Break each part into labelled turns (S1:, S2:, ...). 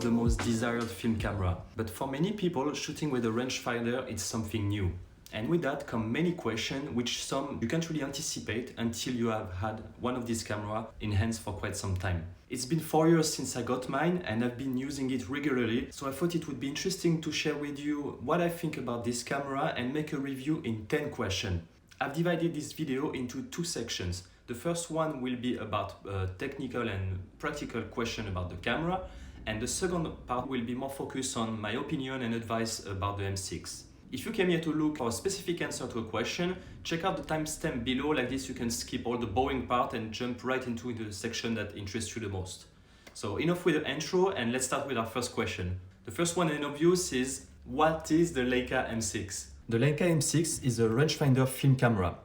S1: the most desired film camera. But for many people, shooting with a rangefinder is something new. And with that come many questions, which some you can't really anticipate until you have had one of these cameras in hands for quite some time. It's been 4 years since I got mine and I've been using it regularly, so I thought it would be interesting to share with you what I think about this camera and make a review in 10 questions. I've divided this video into 2 sections. The first one will be about technical and practical questions about the camera, and the second part will be more focused on my opinion and advice about the M6. If you came here to look for a specific answer to a question, check out the timestamp below, like this you can skip all the boring part and jump right into the section that interests you the most. So enough with the intro and let's start with our first question. The first one and obvious is, what is the Leica M6? The Leica M6 is a rangefinder film camera.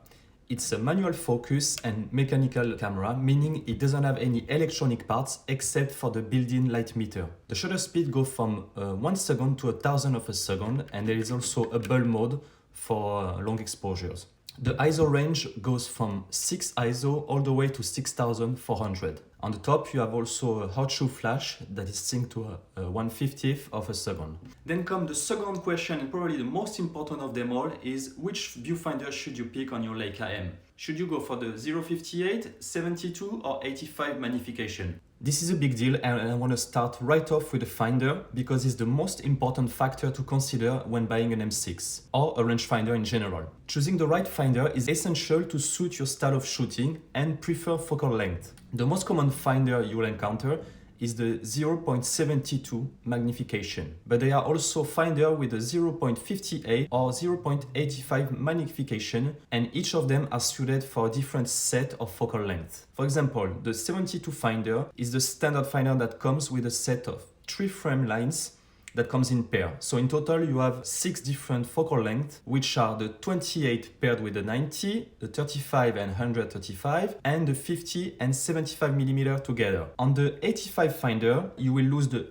S1: It's a manual focus and mechanical camera, meaning it doesn't have any electronic parts except for the built-in light meter. The shutter speed goes from 1 second to 1,000 of a second, and there is also a bulb mode for long exposures. The ISO range goes from 6 ISO all the way to 6400. On the top you have also a hot shoe flash that is synced to a 1/50th of a second. Then comes the second question, and probably the most important of them all, is which viewfinder should you pick on your Leica M? Should you go for the 058, 72 or 85 magnification? This is a big deal and I want to start right off with the finder because it's the most important factor to consider when buying an M6 or a rangefinder in general. Choosing the right finder is essential to suit your style of shooting and preferred focal length. The most common finder you will encounter is the 0.72 magnification, but there are also finders with a 0.58 or 0.85 magnification, and each of them are suited for a different set of focal length. For example, the 72 finder is the standard finder that comes with a set of 3 frame lines that comes in pair. So in total you have 6 different focal lengths, which are the 28 paired with the 90, the 35 and 135, and the 50 and 75 mm together. On the 85 finder, you will lose the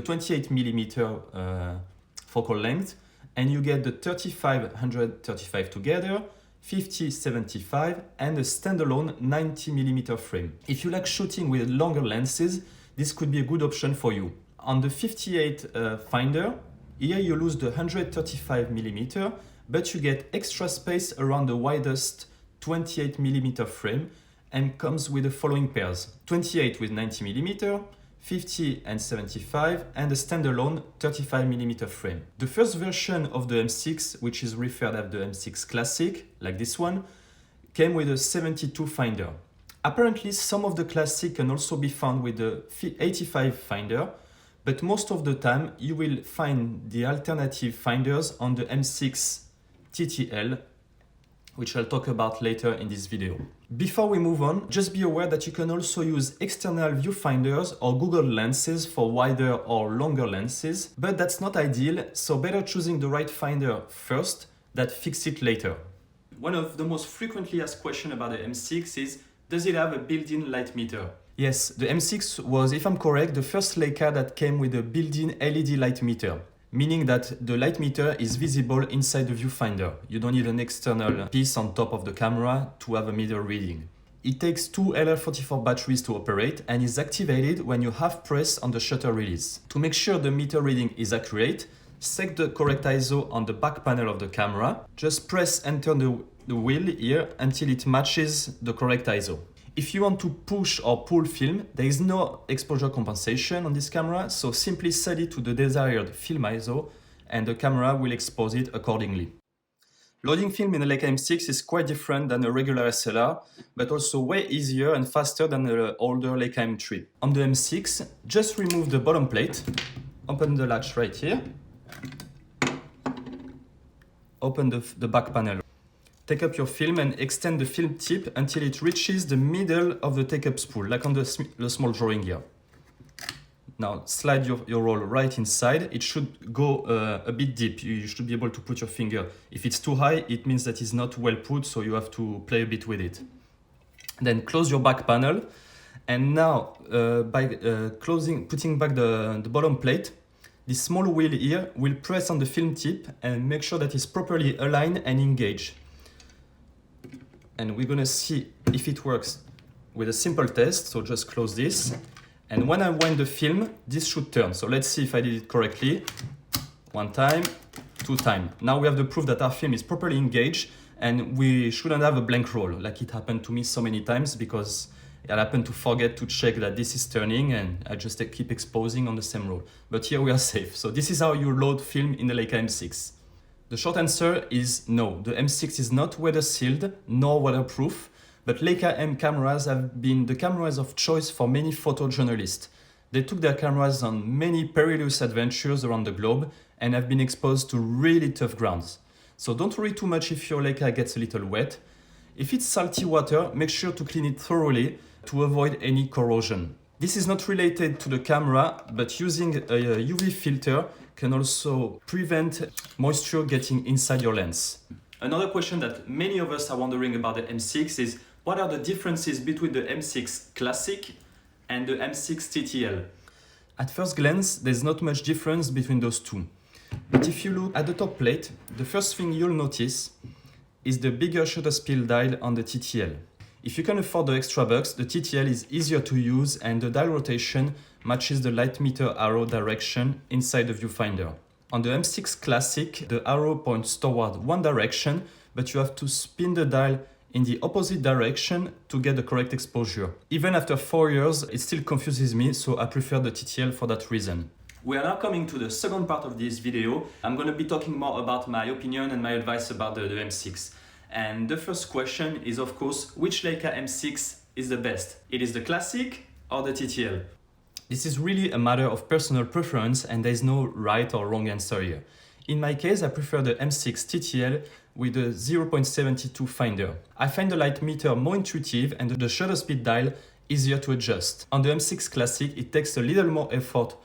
S1: 28 mm focal length, and you get the 35, 135 together, 50, 75, and a standalone 90 mm frame. If you like shooting with longer lenses, this could be a good option for you. On the 58 finder, here you lose the 135 mm, but you get extra space around the widest 28 mm frame and comes with the following pairs: 28 with 90 mm, 50 and 75, and a standalone 35 mm frame. The first version of the M6, which is referred as the M6 Classic, like this one, came with a 72 finder. Apparently, some of the Classic can also be found with the 85 finder, but most of the time you will find the alternative finders on the M6 TTL, which I'll talk about later in this video. Before we move on, just be aware that you can also use external viewfinders or Google lenses for wider or longer lenses, but that's not ideal, so better choosing the right finder first than fix it later. One of the most frequently asked questions about the M6 is, does it have a built-in light meter? Yes, the M6 was, if I'm correct, the first Leica that came with a built-in LED light meter, meaning that the light meter is visible inside the viewfinder. You don't need an external piece on top of the camera to have a meter reading. It takes 2 LR44 batteries to operate and is activated when you half press on the shutter release. To make sure the meter reading is accurate, set the correct ISO on the back panel of the camera. Just press enter the wheel here until it matches the correct ISO. If you want to push or pull film, there is no exposure compensation on this camera, so simply set it to the desired film ISO and the camera will expose it accordingly. Loading film in a Leica M6 is quite different than a regular SLR, but also way easier and faster than the older Leica M3. On the M6, just remove the bottom plate, open the latch right here, open the back panel. Take up your film and extend the film tip until it reaches the middle of the take-up spool, like on the small drawing here. Now slide your roll right inside. It should go a bit deep. You should be able to put your finger. If it's too high, it means that it's not well put, so you have to play a bit with it. Then close your back panel. And now, by putting back the bottom plate, this small wheel here will press on the film tip and make sure that it's properly aligned and engaged. And we're gonna see if it works with a simple test. So just close this And when I wind the film, this should turn. So let's see if I did it correctly. 1 time, 2 times. Now we have the proof that our film is properly engaged and we shouldn't have a blank roll like it happened to me so many times because I happened to forget to check that this is turning and I just keep exposing on the same roll. But here we are safe. So this is how you load film in the Leica M6. The short answer is no. The M6 is not weather sealed nor waterproof, but Leica M cameras have been the cameras of choice for many photojournalists. They took their cameras on many perilous adventures around the globe and have been exposed to really tough grounds. So don't worry too much if your Leica gets a little wet. If it's salty water, make sure to clean it thoroughly to avoid any corrosion. This is not related to the camera, but using a UV filter can also prevent moisture getting inside your lens. Another question that many of us are wondering about the M6 is what are the differences between the M6 Classic and the M6 TTL? At first glance, there's not much difference between those two. But if you look at the top plate, the first thing you'll notice is the bigger shutter speed dial on the TTL. If you can afford the extra bucks, the TTL is easier to use and the dial rotation matches the light meter arrow direction inside the viewfinder. On the M6 Classic, the arrow points toward one direction, but you have to spin the dial in the opposite direction to get the correct exposure. Even after 4 years, it still confuses me, so I prefer the TTL for that reason. We are now coming to the second part of this video. I'm going to be talking more about my opinion and my advice about the M6. And the first question is, of course, which Leica M6 is the best? It is the Classic or the TTL? This is really a matter of personal preference and there is no right or wrong answer here. In my case, I prefer the M6 TTL with a 0.72 finder. I find the light meter more intuitive and the shutter speed dial easier to adjust. On the M6 Classic, it takes a little more effort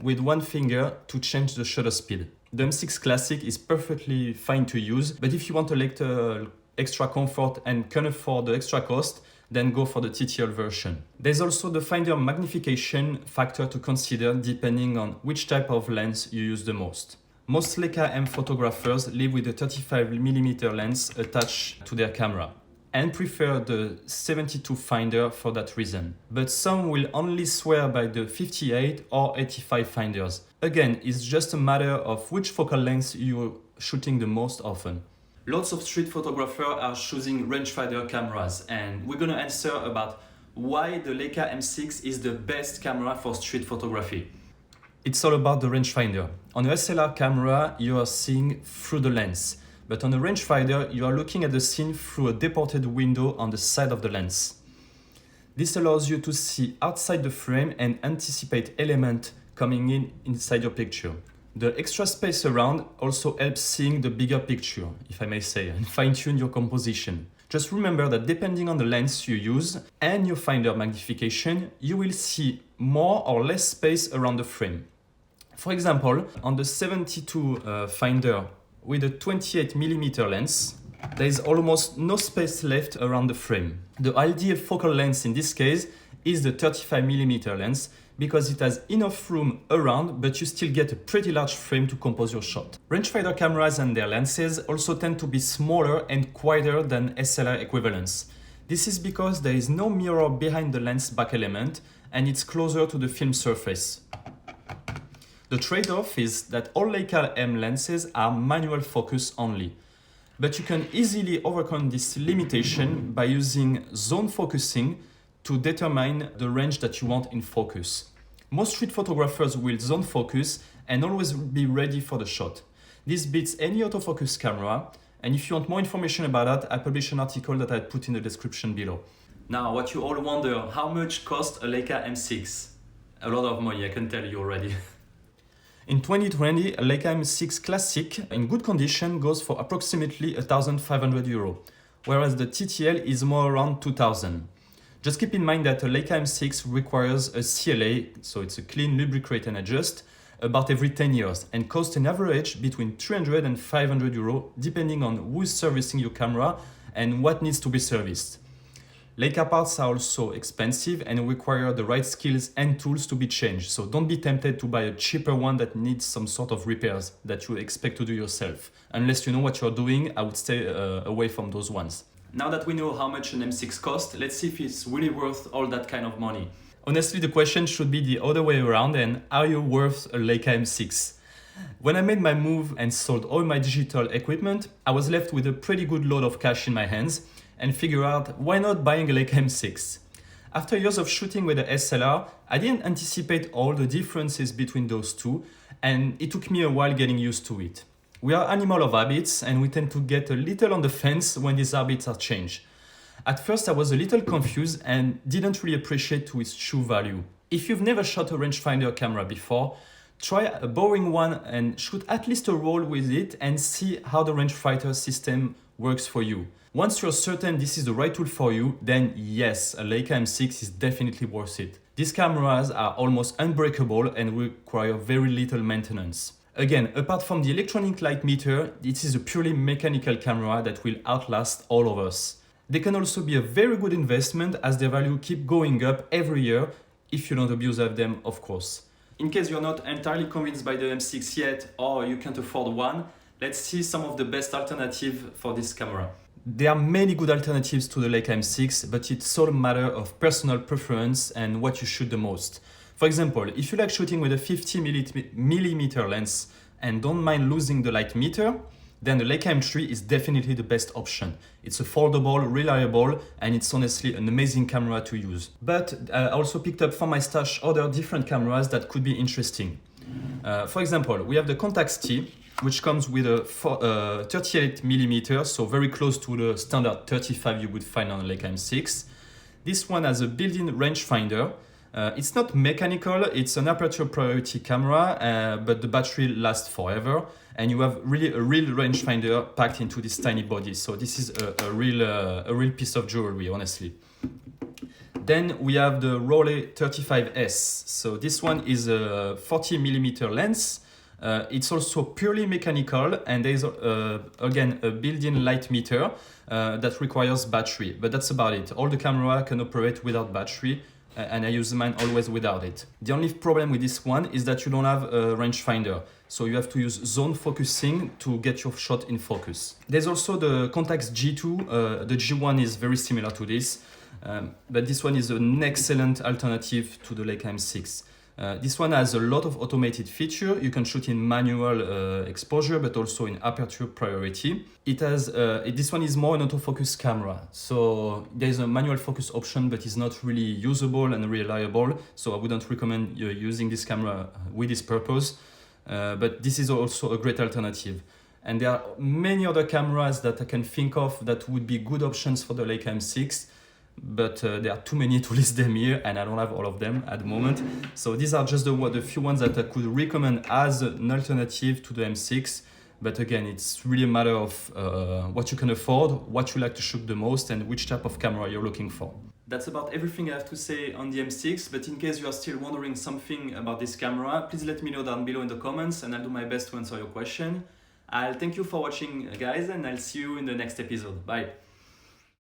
S1: with one finger to change the shutter speed. The M6 Classic is perfectly fine to use, but if you want a little extra comfort and can afford the extra cost, then go for the TTL version. There's also the finder magnification factor to consider depending on which type of lens you use the most. Most Leica M photographers live with a 35mm lens attached to their camera and prefer the 72 finder for that reason. But some will only swear by the 58 or 85 finders. Again, it's just a matter of which focal length you're shooting the most often. Lots of street photographers are choosing rangefinder cameras, and we're gonna answer about why the Leica M6 is the best camera for street photography. It's all about the rangefinder. On a SLR camera, you are seeing through the lens, but on a rangefinder, you are looking at the scene through a deported window on the side of the lens. This allows you to see outside the frame and anticipate elements coming inside your picture. The extra space around also helps seeing the bigger picture, if I may say, and fine-tune your composition. Just remember that depending on the lens you use and your finder magnification, you will see more or less space around the frame. For example, on the 72 finder with a 28mm lens, there is almost no space left around the frame. The ideal focal length in this case is the 35mm lens, because it has enough room around, but you still get a pretty large frame to compose your shot. Rangefinder cameras and their lenses also tend to be smaller and quieter than SLR equivalents. This is because there is no mirror behind the lens back element and it's closer to the film surface. The trade-off is that all Leica M lenses are manual focus only. But you can easily overcome this limitation by using zone focusing to determine the range that you want in focus. Most street photographers will zone focus and always be ready for the shot. This beats any autofocus camera, and if you want more information about that, I published an article that I put in the description below. Now, what you all wonder, how much cost a Leica M6? A lot of money, I can tell you already. In 2020, a Leica M6 Classic in good condition goes for approximately €1,500, whereas the TTL is more around 2,000. Just keep in mind that a Leica M6 requires a CLA, so it's a clean, lubricate and adjust, about every 10 years and costs an average between 300 and 500 euros depending on who's servicing your camera and what needs to be serviced. Leica parts are also expensive and require the right skills and tools to be changed, so don't be tempted to buy a cheaper one that needs some sort of repairs that you expect to do yourself. Unless you know what you're doing, I would stay away from those ones. Now that we know how much an M6 costs, let's see if it's really worth all that kind of money. Honestly, the question should be the other way around, and are you worth a Leica M6? When I made my move and sold all my digital equipment, I was left with a pretty good load of cash in my hands and figured out why not buying a Leica M6. After years of shooting with the SLR, I didn't anticipate all the differences between those two, and it took me a while getting used to it. We are animal of habits, and we tend to get a little on the fence when these habits are changed. At first I was a little confused and didn't really appreciate to its true value. If you've never shot a rangefinder camera before, try borrowing one and shoot at least a roll with it and see how the rangefinder system works for you. Once you're certain this is the right tool for you, then yes, a Leica M6 is definitely worth it. These cameras are almost unbreakable and require very little maintenance. Again, apart from the electronic light meter, this is a purely mechanical camera that will outlast all of us. They can also be a very good investment as their value keep going up every year if you don't abuse of them, of course. In case you're not entirely convinced by the M6 yet or you can't afford one, let's see some of the best alternatives for this camera. There are many good alternatives to the Leica M6, but it's all a matter of personal preference and what you shoot the most. For example, if you like shooting with a 50mm lens and don't mind losing the light meter, then the Leica M3 is definitely the best option. It's affordable, reliable, and it's honestly an amazing camera to use. But I also picked up from my stash other different cameras that could be interesting. For example, we have the Contax T, which comes with a 38mm, so very close to the standard 35 you would find on a Leica M6. This one has a built-in rangefinder. It's not mechanical, it's an aperture priority camera, but the battery lasts forever, and you have really a real rangefinder packed into this tiny body. So this is a real piece of jewelry, honestly. Then we have the Rollei 35S. So this one is a 40mm lens. It's also purely mechanical, and there is again a built-in light meter that requires battery, but that's about it. All the camera can operate without battery, and I use mine always without it. The only problem with this one is that you don't have a rangefinder, so you have to use zone focusing to get your shot in focus. There's also the Contax G2. The G1 is very similar to this, but this one is an excellent alternative to the Leica M6. This one has a lot of automated features. You can shoot in manual exposure, but also in aperture priority. It has this one is more an autofocus camera, so there's a manual focus option, but it's not really usable and reliable. So I wouldn't recommend using this camera with this purpose. But this is also a great alternative. And there are many other cameras that I can think of that would be good options for the Leica M6. But there are too many to list them here, and I don't have all of them at the moment. So these are just the few ones that I could recommend as an alternative to the M6. But again, it's really a matter of what you can afford, what you like to shoot the most, and which type of camera you're looking for. That's about everything I have to say on the M6, but in case you are still wondering something about this camera, please let me know down below in the comments, and I'll do my best to answer your question. I'll thank you for watching, guys, and I'll see you in the next episode. Bye!